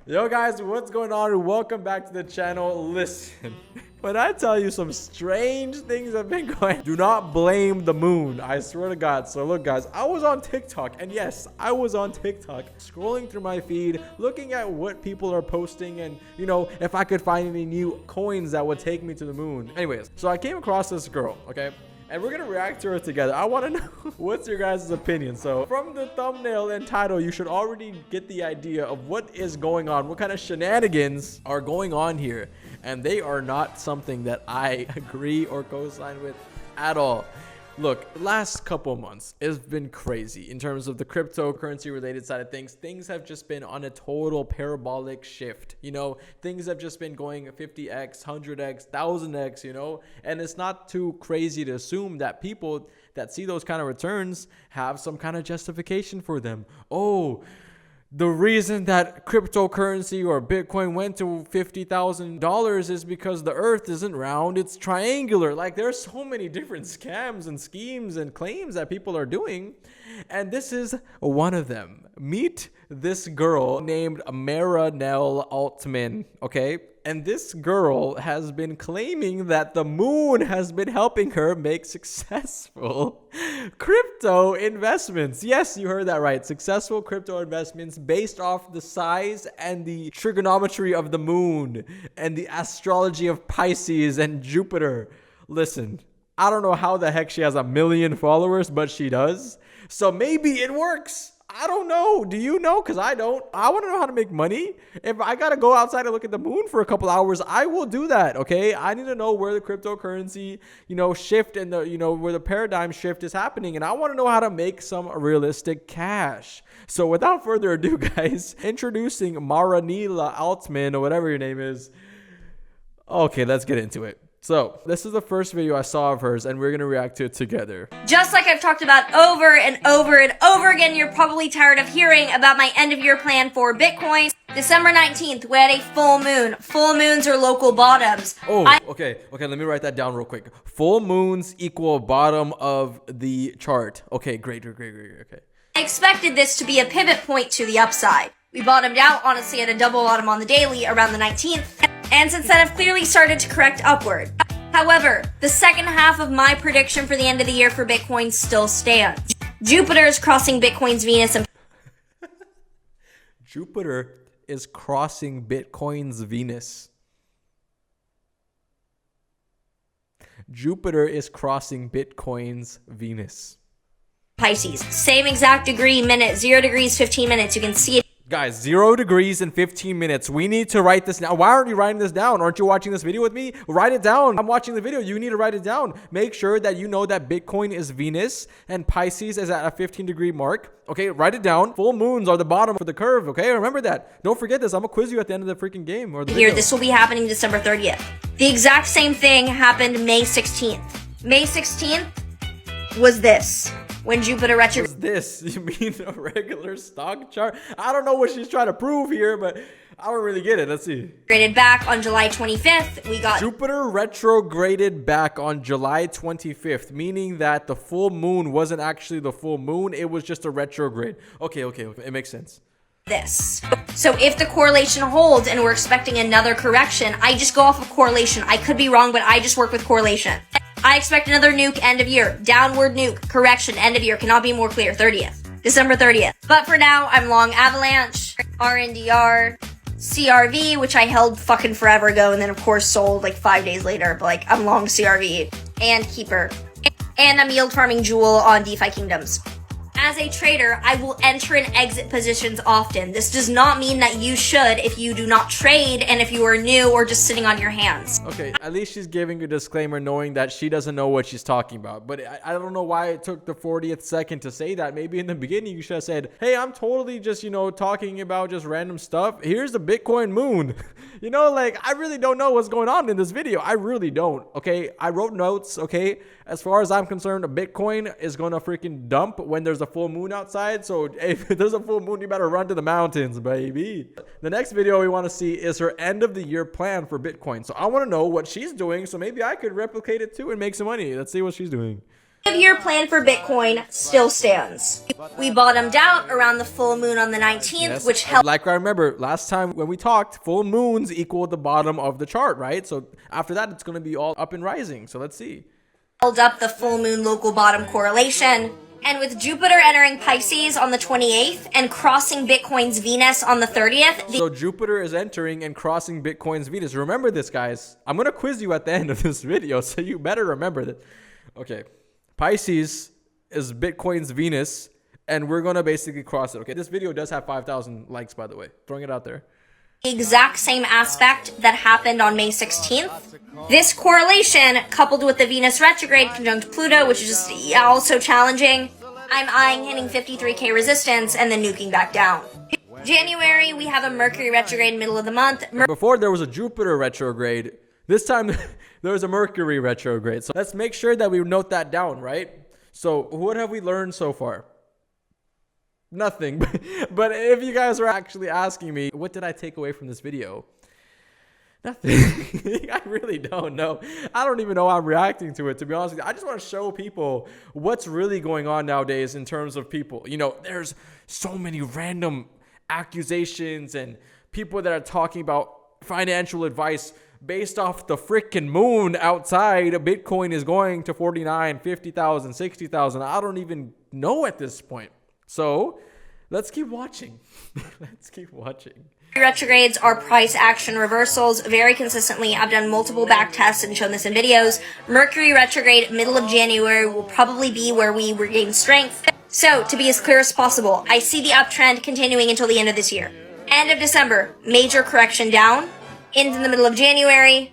Yo guys, what's going on? Welcome back to the channel. Listen, when I tell you some strange things have been going, do not blame the moon. I swear to God. So look guys, I was on TikTok, and yes, I was on TikTok scrolling through my feed, looking at what people are posting and, you know, if I could find any new coins that would take me to the moon. Anyways, so I came across this girl, okay? And we're gonna react to her together. I want to know what's your guys' opinion. So from the thumbnail and title, you should already get the idea of what is going on, what kind of shenanigans are going on here. And they are not something that I agree or co-sign with at all. Look, last couple months, it's been crazy in terms of the cryptocurrency related side of things. Things have just been on a total parabolic shift. You know, things have just been going 50x, 100x, 1000x, you know, and it's not too crazy to assume that people that see those kind of returns have some kind of justification for them. Oh, the reason that cryptocurrency or Bitcoin went to $50,000 is because the earth isn't round, it's triangular. Like, there's so many different scams and schemes and claims that people are doing. And this is one of them. Meet this girl named Millionaire Altman, okay? And this girl has been claiming that the moon has been helping her make successful crypto investments. Yes, you heard that right. Successful crypto investments based off the size and the trigonometry of the moon and the astrology of Pisces and Jupiter. Listen, I don't know how the heck she has 1 million followers, but she does. So maybe it works. I don't know. Do you know? Because I don't. I want to know how to make money. If I got to go outside and look at the moon for a couple hours, I will do that. Okay. I need to know where the cryptocurrency, shift and where the paradigm shift is happening. And I want to know how to make some realistic cash. So without further ado, guys, introducing Millionaire Altman or whatever your name is. Okay, let's get into it. So, this is the first video I saw of hers, and we're going to react to it together. Just like I've talked about over and over and over again, you're probably tired of hearing about my end-of-year plan for Bitcoin. December 19th, we had a full moon. Full moons are local bottoms. Oh, okay, let me write that down real quick. Full moons equal bottom of the chart. Okay, great, okay. I expected this to be a pivot point to the upside. We bottomed out, honestly, at a double bottom on the daily around the 19th. And since then, I've clearly started to correct upward. However, the second half of my prediction for the end of the year for Bitcoin still stands. Jupiter is crossing Bitcoin's Venus and Jupiter is crossing Bitcoin's Venus. Jupiter is crossing Bitcoin's Venus. Pisces. Same exact degree, minute, 0 degrees, 15 minutes. You can see it. Guys, 0 degrees in 15 minutes. We need to write this down. Why aren't you writing this down? Aren't you watching this video with me? Write it down. I'm watching the video. You need to write it down. Make sure that you know that Bitcoin is Venus and Pisces is at a 15-degree mark. Okay, write it down. Full moons are the bottom of the curve. Okay, remember that. Don't forget this. I'm gonna quiz you at the end of the freaking game or the video. This will be happening December 30th. The exact same thing happened May 16th. May 16th was this. When Jupiter retrograde. This? You mean a regular stock chart? I don't know what she's trying to prove here, but I don't really get it. Let's see. Back on July 25th, we got Jupiter retrograded back on July 25th, meaning that the full moon wasn't actually the full moon. It was just a retrograde. Okay. It makes sense. This. So if the correlation holds and we're expecting another correction, I just go off of correlation. I could be wrong, but I just work with correlation. I expect another nuke end of year. Downward nuke. Correction. End of year. Cannot be more clear. 30th. December 30th. But for now, I'm long Avalanche, RNDR, CRV, which I held fucking forever ago and then of course sold like 5 days later. But like, I'm long CRV and Keeper. And I'm yield farming Jewel on DeFi Kingdoms. As a trader, I will enter and exit positions often. This does not mean that you should if you do not trade and if you are new or just sitting on your hands. Okay, at least she's giving a disclaimer knowing that she doesn't know what she's talking about. But I don't know why it took the 40th second to say that. Maybe in the beginning you should have said, hey, I'm totally just, talking about just random stuff. Here's the Bitcoin moon. I really don't know what's going on in this video. I really don't, okay? I wrote notes, okay? As far as I'm concerned, a Bitcoin is going to freaking dump when there's a full moon outside. So if there's a full moon, you better run to the mountains, baby. The next video we want to see is her end of the year plan for Bitcoin. So I want to know what she's doing. So maybe I could replicate it too and make some money. Let's see what she's doing. Year plan for Bitcoin still stands. We bottomed out around the full moon on the 19th, Yes. which helped Like I remember last time when we talked, full moons equal the bottom of the chart, right? So after that, it's going to be all up and rising. So let's see. held up the full moon local bottom correlation. And with Jupiter entering Pisces on the 28th and crossing Bitcoin's Venus on the 30th, So Jupiter is entering and crossing Bitcoin's Venus. Remember this, guys. I'm going to quiz you at the end of this video, so you better remember that. Okay. Pisces is Bitcoin's Venus, and we're going to basically cross it. Okay, this video does have 5,000 likes, by the way. Throwing it out there. the exact same aspect that happened on May 16th. This correlation, coupled with the Venus retrograde conjunct Pluto, which is just also challenging, I'm eyeing hitting 53k resistance and then nuking back down. January, we have a Mercury retrograde middle of the month. Before there was a Jupiter retrograde. This time there was a Mercury retrograde. So let's make sure that we note that down, right? So what have we learned so far? Nothing. But if you guys are actually asking me, what did I take away from this video? Nothing. I really don't know. I don't even know how I'm reacting to it, to be honest with you. I just want to show people what's really going on nowadays in terms of people. You know, there's so many random accusations and people that are talking about financial advice based off the freaking moon outside. Bitcoin is going to 49, 50,000, 60,000. I don't even know at this point. So let's keep watching. Let's keep watching. Retrogrades are price action reversals very consistently. I've done multiple back tests and shown this in videos. Mercury retrograde middle of January will probably be where we regain strength. So to be as clear as possible, I see the uptrend continuing until the end of this year. End of December, major correction down. Into the middle of January.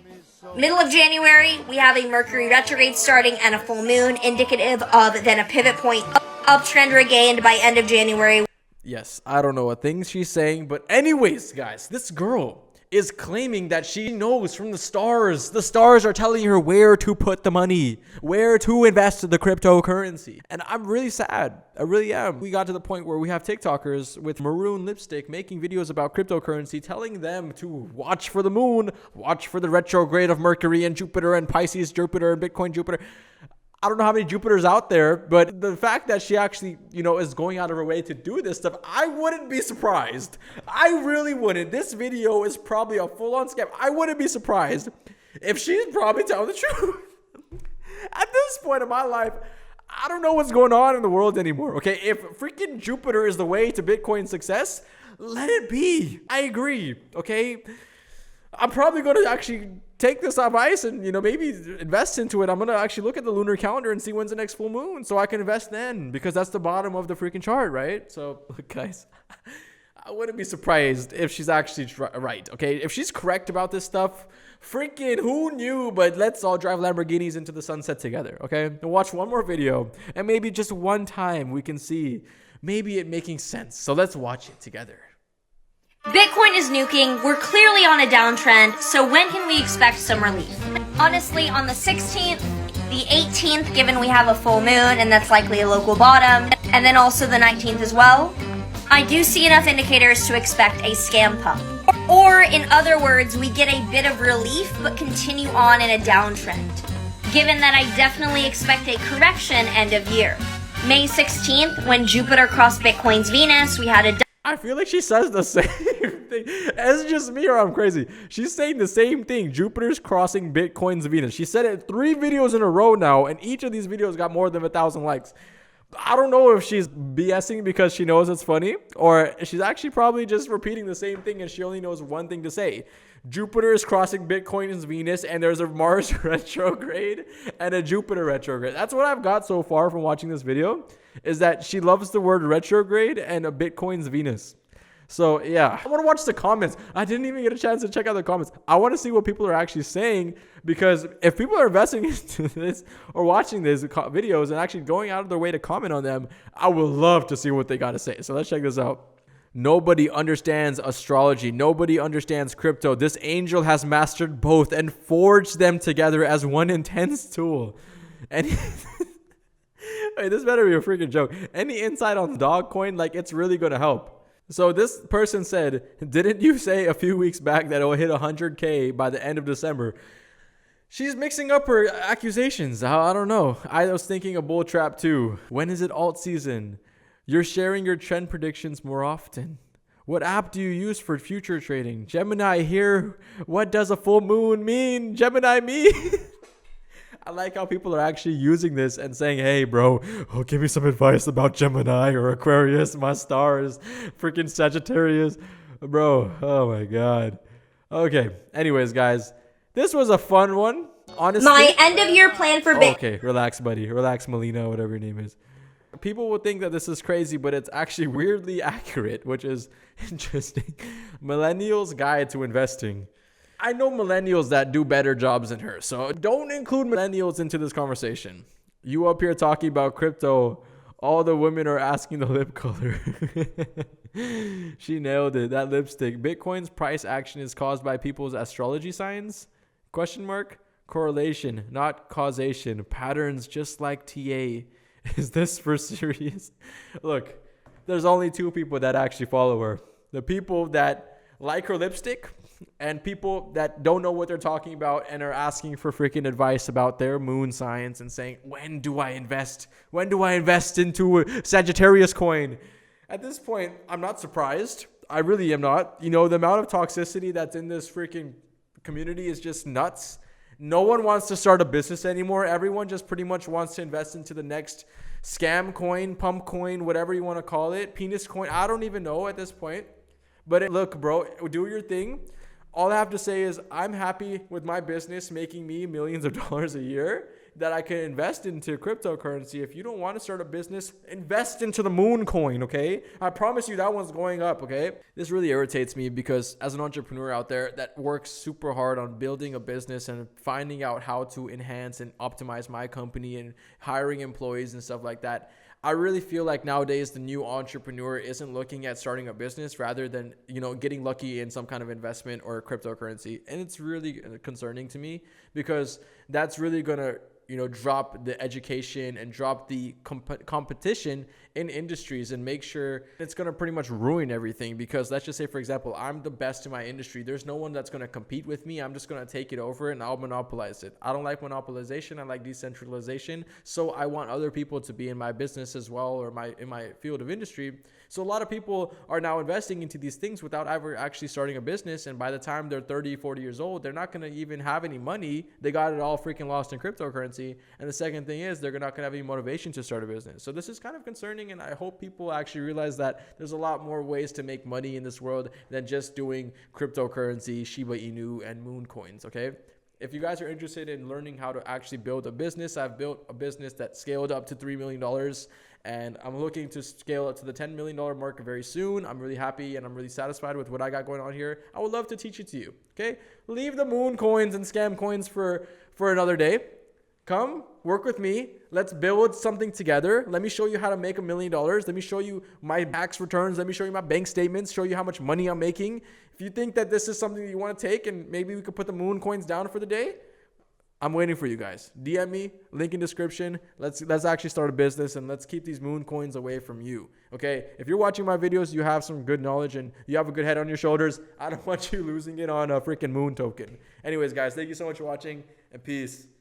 Middle of January, we have a Mercury retrograde starting and a full moon, indicative of then a pivot point. Uptrend regained by end of January. Yes, I don't know what things she's saying, but anyways, guys, this girl is claiming that she knows from the stars. The stars are telling her where to put the money, where to invest in the cryptocurrency. And I'm really sad. I really am. We got to the point where we have TikTokers with maroon lipstick making videos about cryptocurrency, telling them to watch for the moon, watch for the retrograde of Mercury and Jupiter and Pisces Jupiter and Bitcoin Jupiter. I don't know how many Jupiters out there, but the fact that she actually, is going out of her way to do this stuff, I wouldn't be surprised. I really wouldn't. This video is probably a full-on scam. I wouldn't be surprised if she's probably telling the truth. At this point in my life, I don't know what's going on in the world anymore, okay? If freaking Jupiter is the way to Bitcoin success, let it be. I agree, okay? I'm probably going to actually take this off ice and, maybe invest into it. I'm going to actually look at the lunar calendar and see when's the next full moon so I can invest then, because that's the bottom of the freaking chart, right? So, look, guys, I wouldn't be surprised if she's actually right, okay? If she's correct about this stuff, freaking who knew? But let's all drive Lamborghinis into the sunset together, okay? And watch one more video, and maybe just one time we can see maybe it making sense. So let's watch it together. Bitcoin is nuking. We're clearly on a downtrend. So when can we expect some relief? Honestly, on the 16th, the 18th, given we have a full moon and that's likely a local bottom, and then also the 19th as well, I do see enough indicators to expect a scam pump. Or in other words, we get a bit of relief but continue on in a downtrend. Given that I definitely expect a correction end of year. May 16th, when Jupiter crossed Bitcoin's Venus, we had a I feel like she says the same thing. Is it just me or I'm crazy? She's saying the same thing. Jupiter's crossing Bitcoin's Venus. She said it 3 videos in a row now, and each of these videos got more than 1,000 likes. I don't know if she's BSing because she knows it's funny, or she's actually probably just repeating the same thing and she only knows one thing to say. Jupiter is crossing Bitcoin's Venus, and there's a Mars retrograde and a Jupiter retrograde. That's what I've got so far from watching this video, is that she loves the word retrograde and a Bitcoin's Venus. So yeah, I want to watch the comments. I didn't even get a chance to check out the comments. I want to see what people are actually saying, because if people are investing into this or watching these videos and actually going out of their way to comment on them, I would love to see what they got to say. So let's check this out. Nobody understands astrology. Nobody understands crypto. This angel has mastered both and forged them together as one intense tool. And wait, this better be a freaking joke. Any insight on Dogcoin? Like, it's really going to help. So this person said, didn't you say a few weeks back that it will hit 100K by the end of December? She's mixing up her accusations. I don't know. I was thinking a bull trap too. When is it alt season? You're sharing your trend predictions more often. What app do you use for future trading? Gemini here. What does a full moon mean? Gemini me. I like how people are actually using this and saying, hey, bro, give me some advice about Gemini or Aquarius. My star is freaking Sagittarius. Bro, oh my God. Okay. Anyways, guys, this was a fun one. Honestly. My end of year plan for Bitcoin. Okay, relax, buddy. Relax, Melina, whatever your name is. People will think that this is crazy, but it's actually weirdly accurate, which is interesting. Millennials' Guide to Investing. I know millennials that do better jobs than her, so don't include millennials into this conversation. You up here talking about crypto, all the women are asking the lip color. She nailed it. That lipstick. Bitcoin's price action is caused by people's astrology signs? Question mark? Correlation, not causation. Patterns just like TA. Is this for serious? Look, there's only two people that actually follow her. The people that like her lipstick and people that don't know what they're talking about and are asking for freaking advice about their moon signs and saying, when do I invest? When do I invest into a Sagittarius coin? At this point, I'm not surprised. I really am not. You know, the amount of toxicity that's in this freaking community is just nuts. No one wants to start a business anymore. Everyone just pretty much wants to invest into the next scam coin, pump coin, whatever you want to call it, penis coin. I don't even know at this point. But look, bro, do your thing. All I have to say is I'm happy with my business making me millions of dollars a year that I can invest into cryptocurrency. If you don't want to start a business, invest into the moon coin, okay? I promise you that one's going up, okay? This really irritates me because as an entrepreneur out there that works super hard on building a business and finding out how to enhance and optimize my company and hiring employees and stuff like that, I really feel like nowadays the new entrepreneur isn't looking at starting a business rather than, you know, getting lucky in some kind of investment or cryptocurrency. And it's really concerning to me because that's really going to, you know, drop the education and drop the competition in industries and make sure it's going to pretty much ruin everything. Because let's just say, for example, I'm the best in my industry. There's no one that's going to compete with me. I'm just going to take it over and I'll monopolize it. I don't like monopolization. I like decentralization. So I want other people to be in my business as well, or in my field of industry. So a lot of people are now investing into these things without ever actually starting a business. And by the time they're 30, 40 years old, they're not going to even have any money. They got it all freaking lost in cryptocurrency. And the second thing is they're not going to have any motivation to start a business. So this is kind of concerning. And I hope people actually realize that there's a lot more ways to make money in this world than just doing cryptocurrency, Shiba Inu, and moon coins. Okay. If you guys are interested in learning how to actually build a business, I've built a business that scaled up to $3 million. And I'm looking to scale it to the $10 million mark very soon. I'm really happy and I'm really satisfied with what I got going on here. I would love to teach it to you. Okay. Leave the moon coins and scam coins for another day. Come work with me. Let's build something together. Let me show you how to make $1 million. Let me show you my tax returns. Let me show you my bank statements, show you how much money I'm making. If you think that this is something that you want to take and maybe we could put the moon coins down for the day, I'm waiting for you guys. DM me, link in description. Let's actually start a business and let's keep these moon coins away from you. Okay? If you're watching my videos, you have some good knowledge and you have a good head on your shoulders. I don't want you losing it on a freaking moon token. Anyways, guys, thank you so much for watching and peace.